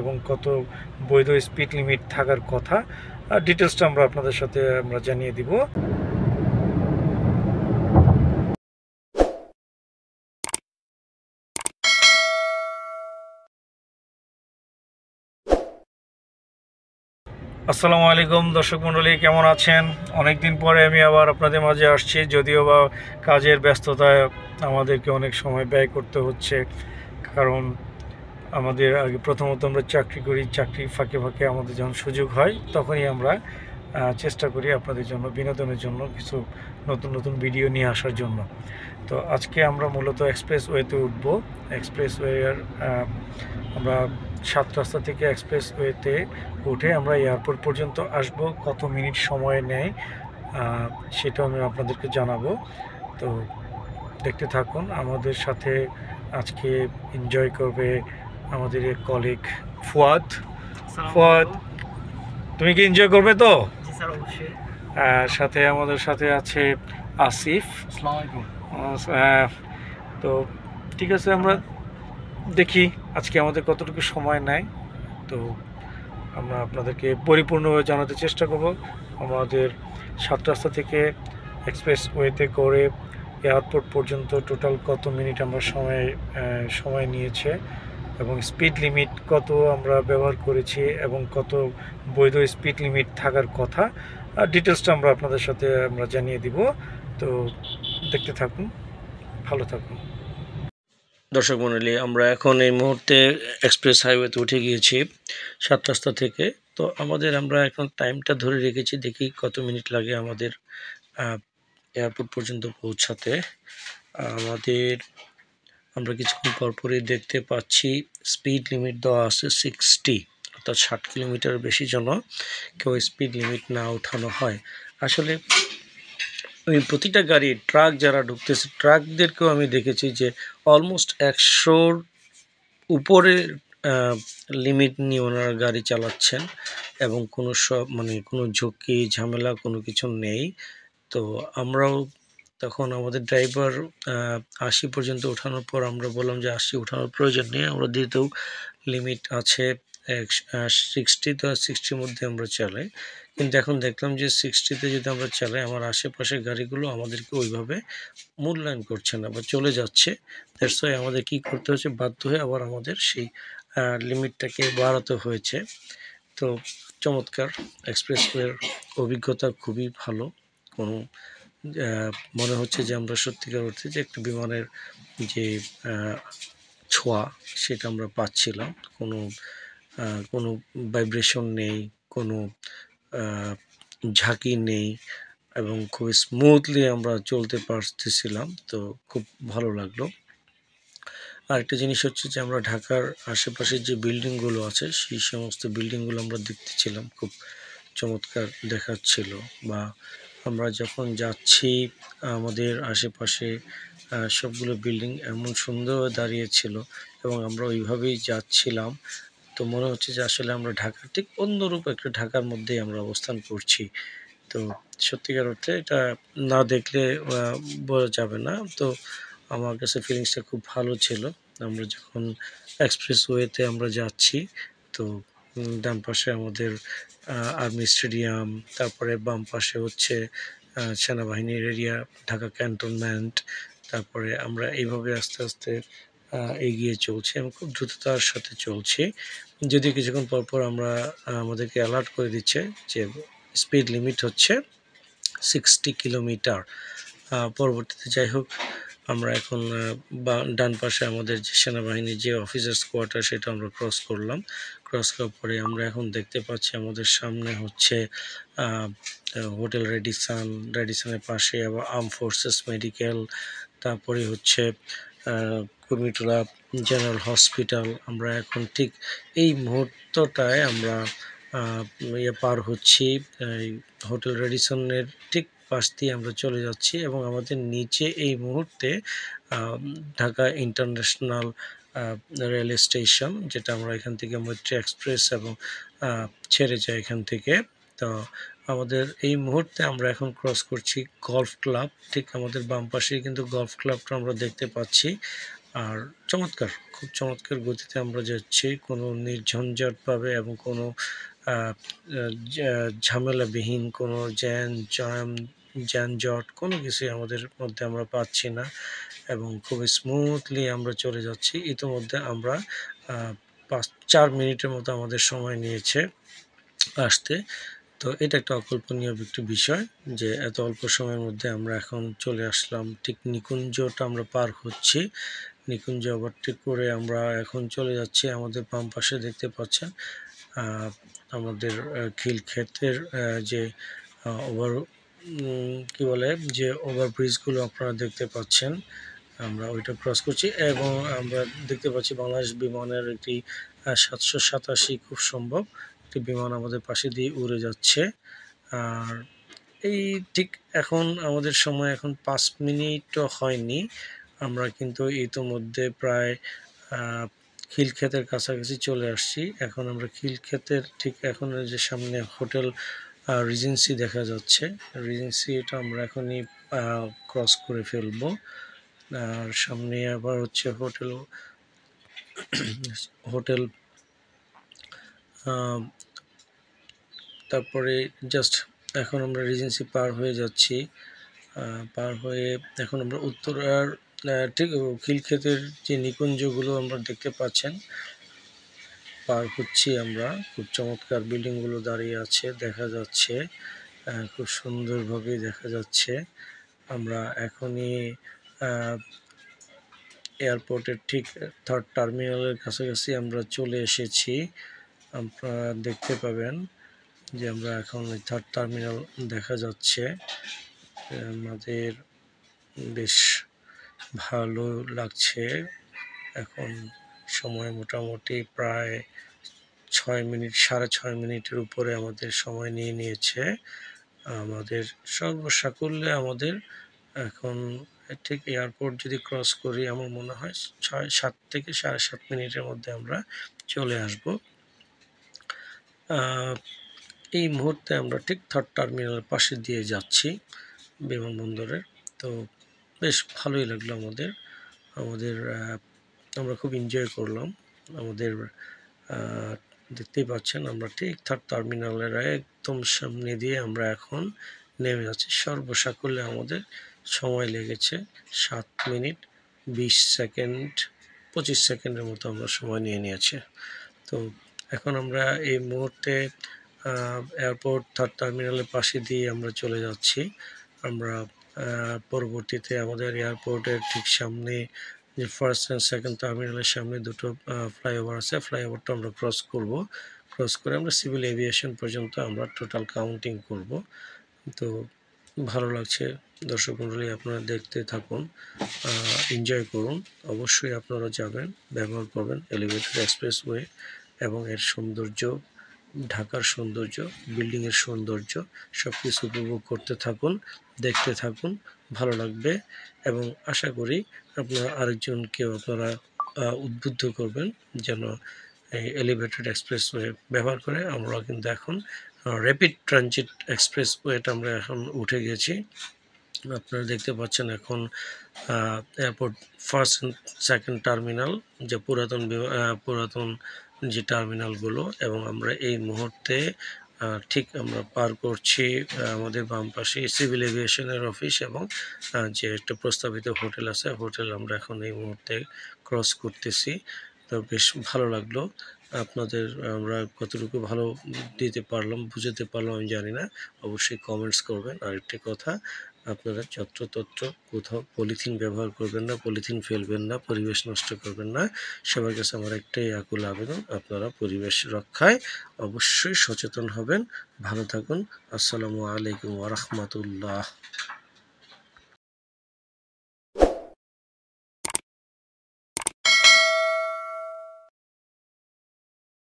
এবং কত বৈধ স্পিড লিমিট থাকার কথা ডিটেলসটা আমরা আপনাদের সাথে জানিয়ে দিব। আসসালামু আলাইকুম দর্শক মণ্ডলী, কেমন আছেন? অনেক দিন পরে আমি আবার আপনাদের মাঝে আসছি, যদিও বা কাজের ব্যস্ততায় আমাদেরকে অনেক সময় ব্যয় করতে হচ্ছে। কারণ আমাদের আগে প্রথমত আমরা চাকরি করি, চাকরি ফাঁকে ফাঁকে আমাদের যখন সুযোগ হয় তখনই আমরা চেষ্টা করি আপনাদের জন্য বিনোদনের জন্য কিছু নতুন নতুন ভিডিও নিয়ে আসার জন্য। তো আজকে আমরা মূলত এক্সপ্রেসওয়েতে উঠব। এক্সপ্রেসওয়ের আমরা 7 রাস্তা থেকে এক্সপ্রেসওয়েতে উঠে আমরা এয়ারপোর্ট পর্যন্ত আসব। কত মিনিট সময় নেয় সেটা আমি আপনাদেরকে জানাবো। তো দেখতে থাকুন, আমাদের সাথে আজকে এনজয় করবে আমাদের এক কলিগ ফুয়াদ। ফুয়াদ, তুমি কি এনজয় করবে তো? জি স্যার, অবশ্যই। সাথে আমাদের সাথে আছে আসিফ। আসসালামু আলাইকুম। তো ঠিক আছে, আমরা দেখি আজকে আমাদের কতটুকু সময় নেয়। তো আমরা আপনাদেরকে পরিপূর্ণভাবে জানাতে চেষ্টা করব। আমাদের 7 রাস্তা থেকে এক্সপ্রেসওয়েতে করে এয়ারপোর্ট পর্যন্ত টোটাল কত মিনিট আমরা সময় নিয়েছে এবং স্পিড লিমিট কত আমরা ব্যবহার করেছি এবং কত বৈধ স্পিড লিমিট থাকার কথা ডিটেলসটা আমরা আপনাদের সাথে জানিয়ে দিব। তো দেখতে থাকুন, ভালো থাকুন। দর্শক মণ্ডলী, আমরা এখন এই মুহূর্তে এক্সপ্রেস হাইওয়েতে উঠে গিয়েছি 7 রাস্তা থেকে। তো আমরা এখন টাইমটা ধরে রেখেছি, দেখি কত মিনিট লাগে আমাদের এয়ারপোর্ট পর্যন্ত পৌঁছাতে। আমরা কিছুক্ষণ পরপরই দেখতে পাচ্ছি স্পিড লিমিট দেওয়া আছে 60, অর্থাৎ 60 কিলোমিটার বেশি যেন কেউ স্পিড লিমিট না ওঠানো হয়। আসলে ওই প্রতিটা গাড়ি, ট্রাক যারা ঢুকতেছে, ট্রাকদেরকেও আমি দেখেছি যে অলমোস্ট 100-র উপরে লিমিট নিয়ে ওনারা গাড়ি চালাচ্ছেন এবং কোনো ঝুঁকি ঝামেলা কোনো কিছু নেই। তো আমরাও তখন আমাদের ড্রাইভার 80 পর্যন্ত ওঠানোর পর আমরা বললাম যে 80 ওঠানোর প্রয়োজন নেই, আমরা দিতেও লিমিট আছে 60, তো 60-র মধ্যে আমরা চালাই। কিন্তু এখন দেখলাম যে 60-তে যদি আমরা চালাই, আমার আশেপাশের গাড়িগুলো আমাদেরকে ওইভাবে মূল্যায়ন করছে না বা চলে যাচ্ছে। দ্যাটস ওয়াই আমাদের কী করতে হচ্ছে, বাধ্য হয়ে আবার আমাদের সেই লিমিটটাকে বাড়াতে হয়েছে। তো চমৎকার, এক্সপ্রেসওয়ের অভিজ্ঞতা খুবই ভালো। কোনো মনে হচ্ছে যে আমরা সত্যিকার অর্থে যে একটা বিমানের যে ছোঁয়া সেটা আমরা পাচ্ছিলাম। কোনো ভাইব্রেশন নেই, কোনো ঝাঁকি নেই এবং খুব স্মুথলি আমরা চলতে পারতেছিলাম। তো খুব ভালো লাগলো। আরেকটা জিনিস হচ্ছে যে আমরা ঢাকার আশেপাশে যে বিল্ডিংগুলো আছে সেই সমস্ত বিল্ডিংগুলো আমরা দেখতেছিলাম, খুব চমৎকার দেখাচ্ছিল। বা আমরা যখন যাচ্ছি আমাদের আশেপাশে সবগুলো বিল্ডিং এমন সুন্দরভাবে দাঁড়িয়েছিল এবং আমরা ওইভাবেই যাচ্ছিলাম। তো মনে হচ্ছে যে আসলে আমরা ঢাকার ঠিক অন্যরূপ একটা ঢাকার মধ্যেই আমরা অবস্থান করছি। তো সত্যিকার অর্থে এটা না দেখলে বোঝা যাবে না। তো আমার কাছে ফিলিংসটা খুব ভালো ছিল। আমরা যখন এক্সপ্রেসওয়েতে আমরা যাচ্ছি, তো ডান পাশে আমাদের আর্মি স্টেডিয়াম, তারপরে বাম পাশে হচ্ছে সেনাবাহিনীর এরিয়া, ঢাকা ক্যান্টনমেন্ট। তারপরে আমরা এইভাবে আস্তে আস্তে এগিয়ে চলছি এবং খুব দ্রুততার সাথে চলছি। যদিও কিছুক্ষণ পরপর আমাদেরকে অ্যালার্ট করে দিচ্ছে যে স্পিড লিমিট হচ্ছে 60 কিলোমিটার। পরবর্তীতে যাই হোক, আমরা এখন ডান পাশে আমাদের যে সেনাবাহিনীর যে অফিসার্স কোয়ার্টার সেটা আমরা ক্রস করলাম। ক্রস করার পরে আমরা এখন দেখতে পাচ্ছি আমাদের সামনে হচ্ছে হোটেল রেডিসনের পাশে আবার আর্ম ফোর্সেস মেডিকেল, তারপরে হচ্ছে কুর্মিটোলা জেনারেল হসপিটাল। আমরা এখন ঠিক এই মুহূর্তটায় আমরা পার হচ্ছি, হোটেল রেডিসনের ঠিক পাশ দিয়ে আমরা চলে যাচ্ছি এবং আমাদের নিচে এই মুহূর্তে ঢাকা ইন্টারন্যাশনাল রেল স্টেশন, যেটা আমরা এখান থেকে মৈত্রী এক্সপ্রেস এবং ছেড়ে যাই এখান থেকে। তো আমাদের এই মুহূর্তে আমরা এখন ক্রস করছি গলফ ক্লাব, ঠিক আমাদের বাম পাশেই কিন্তু গলফ ক্লাবটা আমরা দেখতে পাচ্ছি। আর চমৎকার, খুব চমৎকার গতিতে আমরা যাচ্ছি, কোনো নির্ঝঞ্ঝাটভাবে এবং কোনো আহ, ঝামেলাবিহীন কোনো যানজট কোনো কিছুই আমাদের মধ্যে আমরা পাচ্ছি না এবং খুব স্মুথলি আমরা চলে যাচ্ছি। ইতিমধ্যে আমরা 4 মিনিটের মতো আমাদের সময় নিয়েছে আসতে। তো এটা একটা অকল্পনীয় একটি বিষয় যে এত অল্প সময়ের মধ্যে আমরা এখন চলে আসলাম, ঠিক নিকুঞ্জটা আমরা পার হচ্ছি। নিকুঞ্জ ওভারটেক করে আমরা এখন চলে যাচ্ছি। আমাদের বাম পাশে দেখতে পাচ্ছেন আমাদের খিলক্ষেতের যে ওভার কি বলে যে ওভারব্রিজগুলো আপনারা দেখতে পাচ্ছেন, আমরা ওইটা ক্রস করছি এবং আমরা দেখতে পাচ্ছি বাংলাদেশ বিমানের একটি 787 খুব সম্ভব একটি বিমান আমাদের পাশে দিয়ে উড়ে যাচ্ছে। আর এই ঠিক এখন আমাদের সময় এখন 5 মিনিটও হয়নি, আমরা কিন্তু ইতোমধ্যে প্রায় খিলক্ষেতের কাছাকাছি চলে আসছি। এখন আমরা খিলক্ষেতের ঠিক এখন যে সামনে হোটেল রিজেন্সি দেখা যাচ্ছে, রিজেন্সিটা আমরা এখনই ক্রস করে ফেলবো। আর সামনে আবার হচ্ছে হোটেল তারপরে জাস্ট এখন আমরা রিজেন্সি পার হয়ে যাচ্ছি। পার হয়ে এখন আমরা উত্তরার ঠিক খিলক্ষেতের যে নিকুঞ্জগুলো আমরা দেখতে পাচ্ছেন পার হচ্ছি আমরা। খুব চমৎকার বিল্ডিংগুলো দাঁড়িয়ে আছে দেখা যাচ্ছে, খুব সুন্দরভাবে দেখা যাচ্ছে। আমরা এখনই এয়ারপোর্টের ঠিক 3rd টার্মিনালের কাছাকাছি আমরা চলে এসেছি। আপনারা দেখতে পাবেন যে আমরা এখন 3rd টার্মিনাল দেখা যাচ্ছে। আমাদের বেশ ভালো লাগছে। এখন সময় মোটামুটি প্রায় 6 মিনিট, 6.5 মিনিটের উপরে আমাদের সময় নিয়েছে। আমাদের সর্বসাকুল্যে আমাদের এখন ঠিক এয়ারপোর্ট যদি ক্রস করি আমার মনে হয় 6-7 থেকে 7.5 মিনিটের মধ্যে আমরা চলে আসব। এই মুহূর্তে আমরা ঠিক 3rd টার্মিনালের পাশে দিয়ে যাচ্ছি বিমানবন্দরের। তো বেশ ভালোই লাগলো আমাদের আমাদের আমরা খুব এনজয় করলাম। আমাদের দেখতেই পাচ্ছেন আমরা ঠিক 3rd টার্মিনালের একদম সামনে দিয়ে আমরা এখন নেমে যাচ্ছি। সর্বসাকুল্যে আমাদের সময় লেগেছে 7 মিনিট 20 সেকেন্ড, 25 সেকেন্ডের মতো আমরা সময় নিয়েছি। তো এখন আমরা এই মুহূর্তে এয়ারপোর্ট 3rd টার্মিনালের পাশে দিয়ে আমরা চলে যাচ্ছি। আমরা পরবর্তীতে আমাদের এয়ারপোর্টের ঠিক সামনে যে 1st and 2nd টার্মিনালের সামনে দুটো ফ্লাইওভার আছে, ফ্লাইওভারটা আমরা ক্রস করব। ক্রস করে আমরা সিভিল এভিয়েশন পর্যন্ত আমরা টোটাল কাউন্টিং করব। তো ভালো লাগছে দর্শক মণ্ডলী, আপনারা দেখতে থাকুন, এনজয় করুন। অবশ্যই আপনারা যাবেন, ব্যবহার করবেন এলিভেটেড এক্সপ্রেসওয়ে এবং এর সৌন্দর্য, ঢাকার সৌন্দর্য, বিল্ডিংয়ের সৌন্দর্য সব কিছু উপভোগ করতে থাকুন, দেখতে থাকুন, ভালো লাগবে এবং আশা করি আপনারা আরেকজনকেও আপনারা উদ্বুদ্ধ করবেন যেন এই এলিভেটেড এক্সপ্রেসওয়ে ব্যবহার করে। আমরা কিন্তু এখন র্যাপিড ট্রানজিট এক্সপ্রেসওয়েটা আমরা এখন উঠে গেছি। আপনারা দেখতে পাচ্ছেন এখন airport 1st and 2nd terminal যে পুরাতন যে টার্মিনালগুলো, এবং আমরা এই মুহূর্তে ঠিক আমরা পার করছি আমাদের বাম পাশে সিভিল এভিয়েশনের অফিস এবং যে একটা প্রস্তাবিত হোটেল আছে, হোটেল আমরা এখন এই মুহূর্তে ক্রস করতেছি। তো বেশ ভালো লাগলো। আপনাদের আমরা কতটুকু ভালো দিতে পারলাম, বুঝাতে পারলাম আমি জানি না, অবশ্যই কমেন্টস করবেন। আরেকটি কথা, আপনারা যত্রতত্র কোথাও পলিথিন ব্যবহার করবেন না, পলিথিন ফেলবেন না, পরিবেশ নষ্ট করবেন না। সবার কাছে আমার একটাই আকুল আবেদন, আপনারা পরিবেশ রক্ষায় অবশ্যই সচেতন হবেন। ভালো থাকুন। আসসালামু আলাইকুম ওয়া রাহমাতুল্লাহ।